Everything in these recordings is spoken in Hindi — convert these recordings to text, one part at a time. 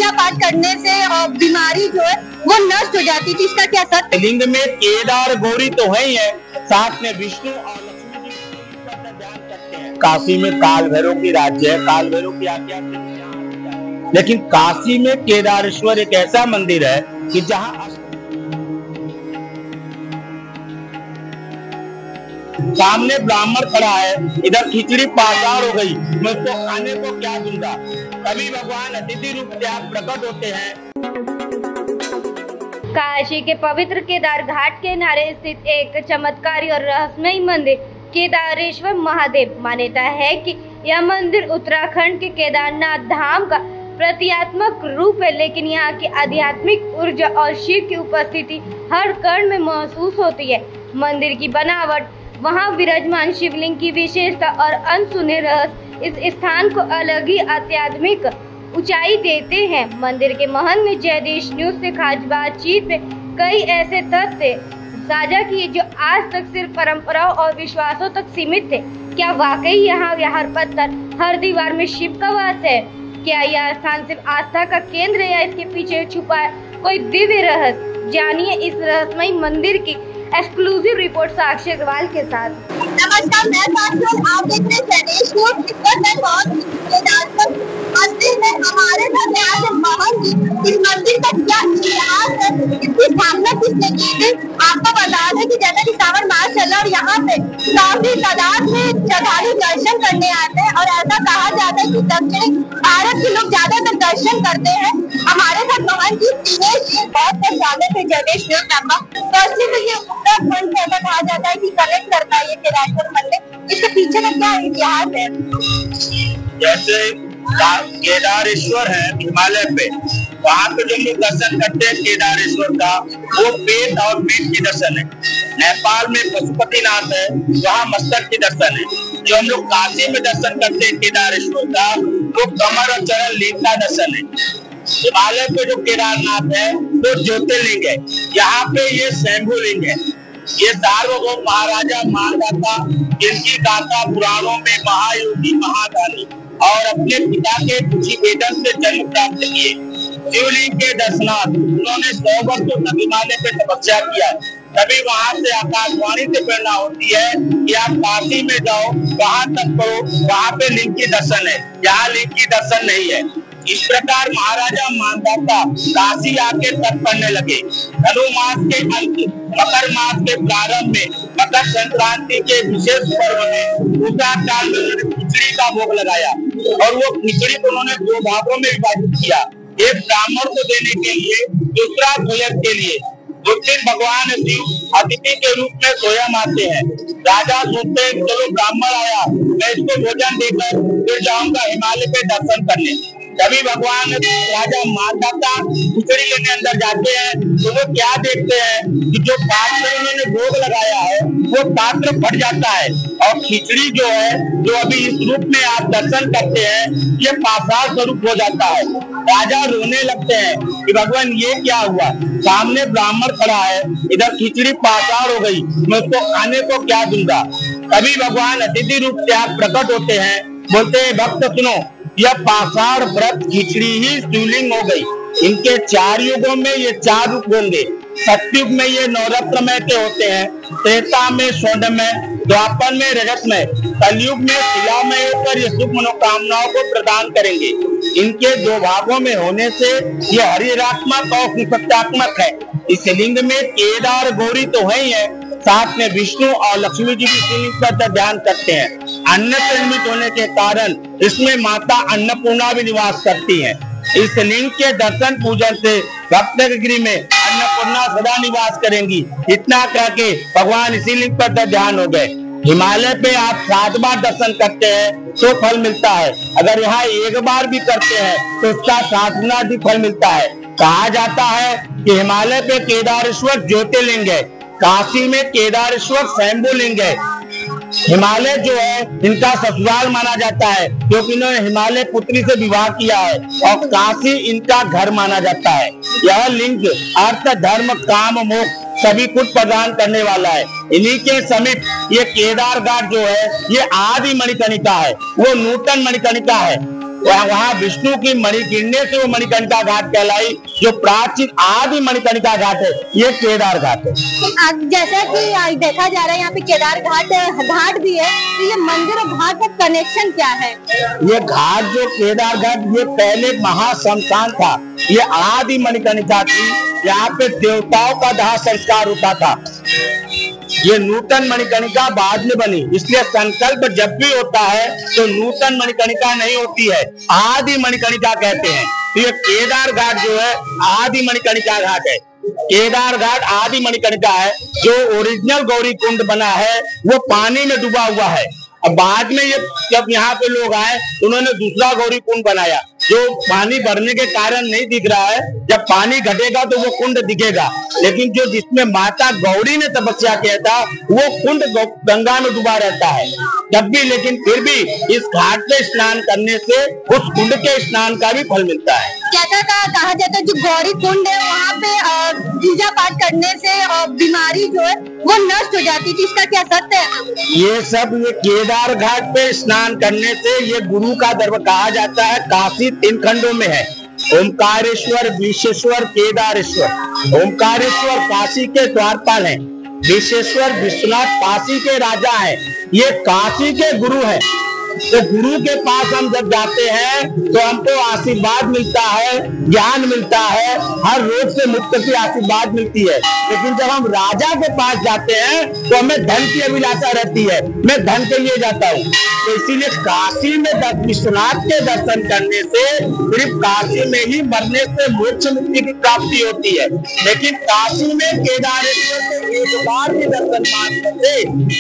पूजा पाठ करने से बीमारी जो है वो नष्ट हो जाती थी, इसका क्या सत्य? लिंग में केदार गौरी तो है ही है, साथ में विष्णु और लक्ष्मी जी का ध्यान करते हैं। काशी में काल भैरव की राज्य है, काल भैरव की आज्ञा से, लेकिन काशी में केदारेश्वर एक ऐसा मंदिर है कि जहाँ सामने ब्राह्मण खड़ा है, इधर खिचड़ी पासार हो गई, मैं उसको खाने को क्या दूंगा। तभी भगवान अतिथि रूप से आप प्रकट होते हैं। काशी के पवित्र केदार घाट के किनारे स्थित एक चमत्कारी और रहस्यमय मंदिर केदारेश्वर महादेव। मान्यता है कि यह मंदिर उत्तराखंड के केदारनाथ धाम का प्रतीकात्मक रूप है, लेकिन यहाँ की आध्यात्मिक ऊर्जा और शिव की उपस्थिति हर कण में महसूस होती है। मंदिर की बनावट, वहाँ विराजमान शिवलिंग की विशेषता और अनसुने रहस्य इस स्थान को अलग ही आध्यात्मिक ऊंचाई देते हैं। मंदिर के महंत ने जयदेश न्यूज से खास बातचीत में कई ऐसे तथ्य साझा किए जो आज तक सिर्फ परंपराओं और विश्वासों तक सीमित थे। क्या वाकई यहाँ हर पत्थर, हर दीवार में शिव का वास है? क्या यह स्थान सिर्फ आस्था का केंद्र है या इसके पीछे छुपा है कोई दिव्य रहस्य? जानिए इस रहस्यमय मंदिर की एक्सक्लूसिव रिपोर्ट साक्षी अग्रवाल के साथ। नमस्कार, मैं साक्षी, आप देख रहे हैं जयदेश न्यूज। इस वक्त मैं बहुत मंदिर में हमारे साथ यहाँ से महंत जी, इस मंदिर का क्या इतिहास है, इसकी स्थापना किसने की थी, आपको बता दें कि जैसा कि सावन मास चल रहा है और यहाँ पे काफी तादाद में श्रद्धालु दर्शन करने आते हैं और ऐसा कहा जाता है कि दक्षिण भारत के लोग ज्यादातर दर्शन करते हैं। हमारे साथ महंत जी दिनेश जी, बहुत स्वागत है जयदेश न्यूज नामा। फर्स्टली तो ये उत्तराखंड से ऐसा कहा जाता है कि कनेक्ट करता है ये केदारेश्वर मंदिर, इसके पीछे का क्या इतिहास है? जैसे केदारेश्वर है हिमालय पे, वहाँ पे जो हम लोग दर्शन करते हैं केदारेश्वर का, वो पेट और पीठ की दर्शन है। नेपाल में पशुपतिनाथ है, वहाँ मस्तक की दर्शन है। जो हम लोग काशी में दर्शन करते हैं केदारेश्वर का, वो कमर और चरण लिंग का दर्शन है। हिमालय पे जो केदारनाथ है वो ज्योतिर्लिंग है, यहाँ पे ये स्वयंभू लिंग है। ये सार्वभौम महाराजा मानदाता, जिनकी गाथा पुराणों में महायोगी महादानी और अपने पिता के कुशीवेदन से जन्म प्राप्त किए। शिवलिंग के दर्शनार्थ उन्होंने 100 वर्षों तक हिमालय पे तपस्या किया। तभी वहाँ से आकाशवाणी से प्रेरणा होती है कि आप काशी में जाओ, वहाँ तक करो, वहाँ पे लिंग की दर्शन है, यहाँ लिंग की दर्शन नहीं है। इस प्रकार महाराजा मानदाता काशी आके तप करने लगे। धनु मास के अंत, मकर मास के प्रारंभ में, मकर संक्रांति के विशेष पर्व में पूजा काल में उन्होंने खिचड़ी का भोग लगाया और वो खिचड़ी को उन्होंने 2 भागों में विभाजित किया, एक ब्राह्मण को देने के लिए, दूसरा भोजन के लिए। उस दिन भगवान शिव अतिथि के रूप में स्वयं आते हैं। राजा सोचते हैं चलो ब्राह्मण आया, मैं इसको भोजन देकर फिर जाऊंगा हिमालय पे दर्शन करने। तभी भगवान राजा मानदाता खिचड़ी लेने अंदर जाते हैं तो वो क्या देखते हैं कि जो पात्र उन्होंने भोग लगाया है वो पात्र फट जाता है और खिचड़ी जो है, जो अभी इस रूप में आप दर्शन करते हैं, ये पाषाण स्वरूप हो जाता है। राजा रोने लगते हैं कि भगवान ये क्या हुआ, सामने ब्राह्मण खड़ा है, इधर खिचड़ी पाषाण हो गई, मैं उसको खाने को क्या दूंगा। तभी भगवान अतिथि रूप से आप प्रकट होते हैं, बोलते हैं भक्त सुनो, यह पाषाण व्रत खिचड़ी ही शिवलिंग हो गई। इनके 4 युगों में ये 4 रूप होंगे। सतयुग में ये नवरत्नमय के होते हैं, त्रेता में स्वर्णमय, द्वापर में रजतमय, कलयुग में शिलामय होकर ये सुख मनोकामनाओं को प्रदान करेंगे। इनके 2 भागों में होने से ये हरिरात्मक और सत्यात्मक है। इस लिंग में केदार गौरी तो है ही है, साथ में विष्णु और लक्ष्मी जी भी शिवलिंग पर ध्यान करते हैं। अन्न निर्मित होने के कारण इसमें माता अन्नपूर्णा भी निवास करती हैं। इस लिंग के दर्शन पूजन से भक्तगिरी में अन्नपूर्णा सदा निवास करेंगी। इतना कह के भगवान इसी लिंग पर ध्यान हो गए। हिमालय पे आप 7 बार दर्शन करते हैं तो फल मिलता है, अगर यहाँ 1 बार भी करते हैं तो उसका 7 गुना अधिक फल मिलता है। कहा जाता है कि हिमालय पे केदारेश्वर ज्योतिर्लिंग है, काशी में केदारेश्वर स्वयंभू लिंग है। हिमालय जो है इनका ससुराल माना जाता है क्योंकि इन्होंने हिमालय पुत्री से विवाह किया है और काशी इनका घर माना जाता है। यह लिंग अर्थ, धर्म, काम, मोक्ष सभी कुछ प्रदान करने वाला है। इन्हीं के समीप ये केदार घाट जो है ये आदि मणिकर्णिका है, वो नूतन मणिकर्णिका है। वहाँ विष्णु की मणिकिरणें से वो मणिकर्णिका घाट कहलाई, जो प्राचीन आदि मणिकर्णिका घाट है, ये केदार घाट है। जैसा कि देखा जा रहा है यहाँ पे केदार घाट भी है, तो ये मंदिर और घाट का कनेक्शन क्या है? ये घाट जो केदार घाट, ये पहले महाश्मशान था, ये आदि मणिकर्णिका थी, यहाँ पे देवताओं का दाह संस्कार होता था। ये नूतन मणिकर्णिका बाद में बनी, इसलिए संकल्प जब भी होता है तो नूतन मणिकर्णिका नहीं होती है, आदि मणिकर्णिका कहते हैं। तो ये केदार घाट जो है आदि मणिकर्णिका घाट है। केदार घाट आदि मणिकर्णिका है। जो ओरिजिनल गौरी कुंड बना है वो पानी में डूबा हुआ है। अब बाद में ये जब यहाँ पे लोग आए तो उन्होंने दूसरा गौरी कुंड बनाया, जो पानी भरने के कारण नहीं दिख रहा है। जब पानी घटेगा तो वो कुंड दिखेगा, लेकिन जो जिसमें माता गौरी ने तपस्या किया था वो कुंड गंगा में डूबा रहता है जब भी। लेकिन फिर भी इस घाट पे स्नान करने से उस कुंड के स्नान का भी फल मिलता है। कहता था, कहा जाता है जो गौरी कुंड है वहाँ पे पूजा पाठ करने से बीमारी जो है वो नष्ट हो जाती थी, इसका क्या सत्य है? ये सब ये केदार घाट पे स्नान करने से ये गुरु का दरबार कहा जाता है। काशी 3 खंडों में है, ओमकारेश्वर, विश्वेश्वर, केदारेश्वर। ओमकारेश्वर काशी के द्वारपाल हैं, विश्वेश्वर विश्वनाथ काशी के राजा हैं, ये काशी के गुरु हैं। तो गुरु के पास हम जब जाते हैं तो हमको आशीर्वाद मिलता है, ज्ञान मिलता है, हर रोग से मुक्ति की आशीर्वाद मिलती है। लेकिन जब हम राजा के पास जाते हैं तो हमें धन की अभिलाषा रहती है, मैं धन के लिए जाता हूँ। तो इसीलिए काशी में विश्वनाथ के दर्शन करने से सिर्फ काशी में ही मरने से मोक्ष मुक्ति की प्राप्ति होती है। लेकिन काशी में केदारेश्वर से एक बार भी दर्शन मात्र से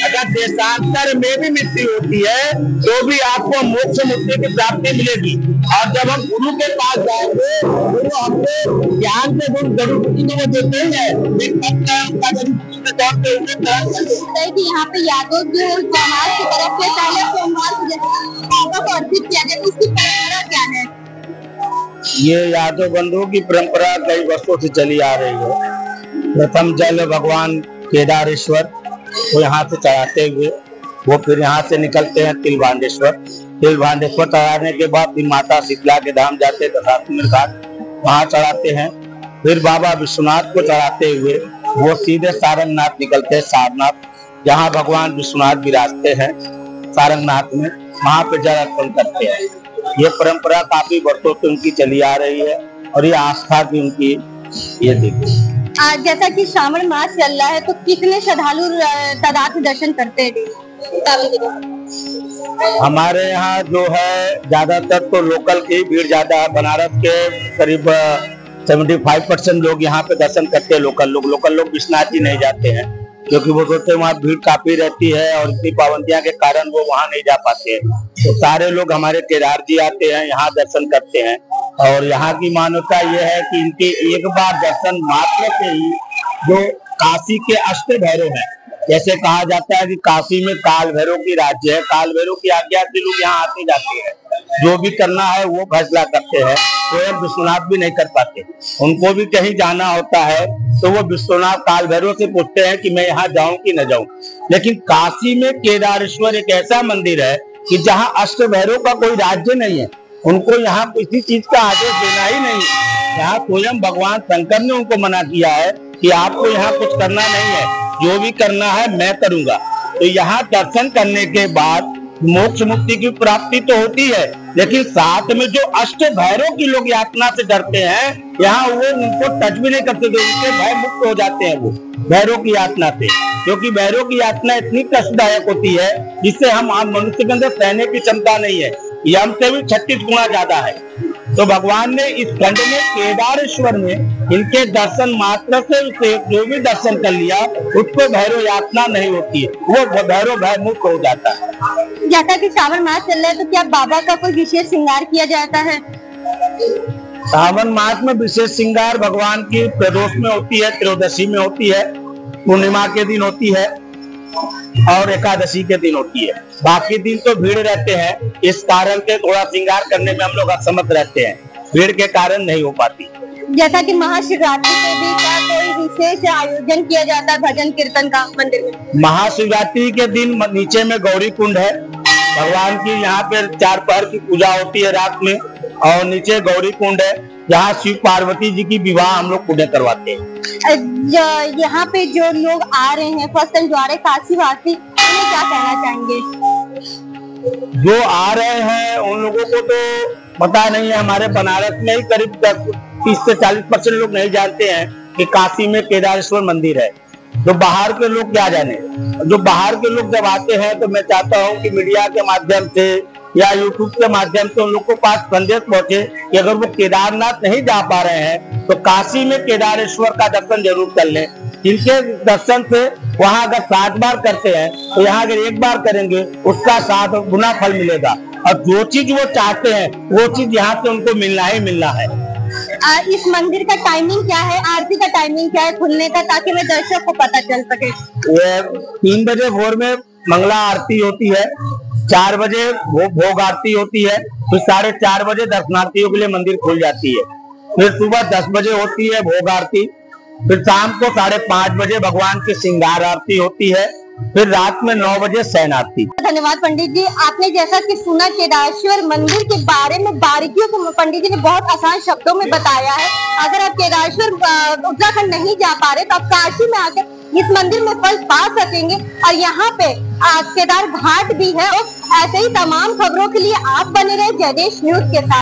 अगर देशांतर में भी मृत्यु होती है तो भी आपको मोक्ष मुक्ति की प्राप्ति मिलेगी। और जब हम गुरु के पास जाएंगे गुरु हमको ज्ञान से गुण जरूर देते हैं। यहाँ पे यादव जो समाज की तरफ से पहले को अर्पित किया गया, उसकी परंपरा क्या है? ये यादव बंधुओं की परंपरा कई वर्षों से चली आ रही है। प्रथम जल भगवान केदारेश्वर को यहाँ से चढ़ाते हुए वो फिर यहाँ से निकलते हैं तिलभांडेश्वर। तिलभांडेश्वर चढ़ाने के बाद फिर माता शीतला के धाम जाते हैं, दशाश्वमेध घाट, वहाँ चढ़ाते हैं। फिर बाबा विश्वनाथ को चढ़ाते हुए वो सीधे सारंगनाथ निकलते हैं, सारनाथ, जहाँ भगवान विश्वनाथ विराजते हैं सारंगनाथ में, वहाँ पे जल अर्पण करते हैं। ये परंपरा काफी वर्षों से उनकी चली आ रही है और ये आस्था की उनकी ये देखिए। जैसा कि श्रावण मास चल रहा है तो कितने श्रद्धालु तादाद में दर्शन करते हैं? हमारे यहाँ जो है ज्यादातर तो लोकल की भीड़ ज्यादा है। बनारस के करीब 75% लोग यहाँ पे दर्शन करते हैं। लोकल लोग विश्वनाथ जी नहीं जाते हैं क्योंकि वो सोचते हैं वहाँ भीड़ काफी रहती है और इतनी पाबंदियां के कारण वो वहाँ नहीं जा पाते हैं। तो सारे लोग हमारे केदार जी आते हैं, यहाँ दर्शन करते हैं। और यहाँ की मान्यता ये है कि इनके एक बार दर्शन मात्र से ही जो काशी के अष्ट भैरव हैं, जैसे कहा जाता है कि काशी में काल भैरव की राज्य है, काल भैरव की आज्ञा से लोग यहाँ आते जाते हैं, जो भी करना है वो फैसला करते हैं। तो विश्वनाथ भी नहीं कर पाते, उनको भी कहीं जाना होता है तो वो विश्वनाथ काल भैरव से पूछते हैं कि मैं यहाँ जाऊं कि न जाऊं। लेकिन काशी में केदारेश्वर एक ऐसा मंदिर है कि जहाँ अष्ट भैरव का कोई राज्य नहीं है, उनको यहाँ किसी चीज का आदेश देना ही नहीं। यहाँ स्वयं भगवान शंकर ने उनको मना किया है कि आपको यहाँ कुछ करना नहीं है, जो भी करना है मैं करूंगा। तो यहाँ दर्शन करने के बाद मोक्ष मुक्ति की प्राप्ति तो होती है, लेकिन साथ में जो अष्ट भैरव की लोग यातना से डरते हैं, यहाँ वो उनको टच भी नहीं करते, उनके भय मुक्त हो जाते हैं वो भैरव की यातना से। क्योंकि भैरव की यातना इतनी कष्टदायक होती है जिससे हम आम मनुष्य के अंदर सहने की क्षमता नहीं है, ये हमसे भी 36 गुना ज्यादा है। तो भगवान ने इस खंड में केदारेश्वर में इनके दर्शन मात्र से जो भी दर्शन कर लिया उसको भैरव यातना नहीं होती है, वो भैरव भय मुक्त हो जाता है। जैसा कि श्रावण मास चल रहा है तो क्या बाबा का कोई विशेष श्रृंगार किया जाता है? श्रावण मास में विशेष श्रृंगार भगवान की प्रदोष में होती है, त्रयोदशी में होती है, पूर्णिमा के दिन होती है और एकादशी के दिन होती है। बाकी दिन तो भीड़ रहते हैं, इस कारण से थोड़ा श्रृंगार करने में हम लोग असमर्थ रहते हैं, भीड़ के कारण नहीं हो पाती। जैसा कि महाशिवरात्रि के भी क्या कोई विशेष आयोजन किया जाता है भजन कीर्तन का मंदिर में? महाशिवरात्रि के दिन नीचे में गौरी कुंड है, भगवान की यहाँ पे 4 पहर की पूजा होती है रात में, और नीचे गौरी कुंड है जहाँ शिव पार्वती जी की विवाह हम लोग पुण्य करवाते हैं। यहाँ पे जो लोग आ रहे हैं फर्स्ट टाइम जो आ रहे हैं काशीवासी, उन्हें क्या कहना चाहेंगे? जो आ रहे हैं उन लोगों को तो पता नहीं है, हमारे बनारस में ही करीब 30 से 40% लोग नहीं जानते हैं कि काशी में केदारेश्वर मंदिर है। जो बाहर के लोग क्या जाने, जो बाहर के लोग जब आते हैं तो मैं चाहता हूँ कि मीडिया के माध्यम से या यूट्यूब के माध्यम से उन लोग को पास संदेश पहुंचे कि अगर वो केदारनाथ नहीं जा पा रहे हैं तो काशी में केदारेश्वर का दर्शन जरूर कर लें। जिनके दर्शन से वहाँ अगर 7 बार करते हैं तो यहाँ अगर 1 बार करेंगे उसका 7 गुना फल मिलेगा, और जो चीज वो चाहते हैं वो चीज यहाँ से उनको मिलना ही मिलना है। इस मंदिर का टाइमिंग क्या है, आरती का टाइमिंग क्या है खुलने का, ताकि मैं दर्शक को पता चल सके? 3 बजे भोर में मंगला आरती होती है, 4 बजे भोग आरती होती है, फिर 4:30 बजे दर्शनार्थियों के लिए मंदिर खुल जाती है, फिर सुबह 10 बजे होती है भोग आरती, फिर शाम को 5:30 बजे भगवान की श्रृंगार आरती होती है, फिर रात में 9 बजे शयन आरती। धन्यवाद पंडित जी। आपने जैसा कि सुना केदारेश्वर मंदिर के बारे में बारीकियों को पंडित जी ने बहुत आसान शब्दों में बताया है। अगर आप केदारेश्वर उत्तराखंड नहीं जा पा रहे तो आप काशी में आकर इस मंदिर में फल पा सकेंगे, और यहाँ पे केदार घाट भी है। और ऐसे ही तमाम खबरों के लिए आप बने रहे जयदेश न्यूज के साथ।